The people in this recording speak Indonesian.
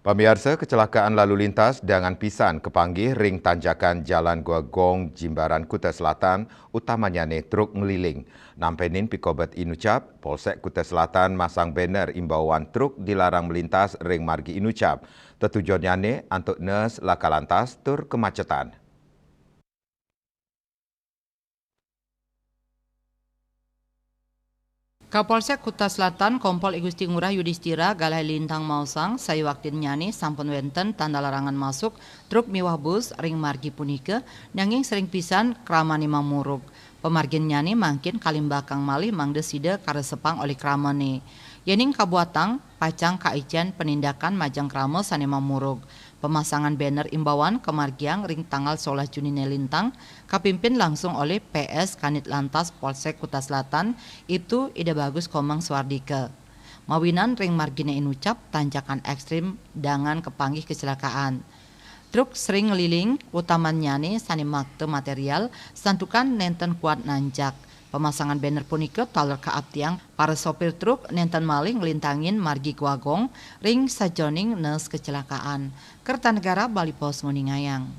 Pemirsa, kecelakaan lalu lintas dengan pisan kepanggih ring tanjakan Jalan Guagong, Jimbaran, Kuta Selatan, utamanya truk ngeliling. Nampenin pikobet Inucap, Polsek Kuta Selatan masang banner imbauan truk dilarang melintas ring margi Inucap. Tujuannya untuk nes lakalantas tur kemacetan. Kapolsek Kuta Selatan Kompol I Gusti Ngurah Yudhistira Galai Lintang Mausang sayu waktin nyani sampun wenten tanda larangan masuk truk miwah bus ring margi punike nanging sering pisan kramani mamurug. Pemargin nyani mangkin kalimbakang malih mangde side karesepang oleh kramane. Yening kabuatang pacang kaijen penindakan majang kramo sane mamurug. Pemasangan banner imbauan kemargiang ring tanggal 11 Juni Lintang kapimpin langsung oleh PS Kanit Lantas Polsek Kuta Selatan itu ide bagus Komang Swardike. Mawinan ring margine Inucap tanjakan ekstrim dengan kepanggih kecelakaan. Truk sering ngeliling utamanya nih sani makte material santukan nenten kuat nanjak. Pemasangan banner punika taler kaaptiang para sopir truk nenten maling ngelintangin margi Guagong ring sajoning nes kecelakaan. Kertanegara Bali Pos Nguningayang.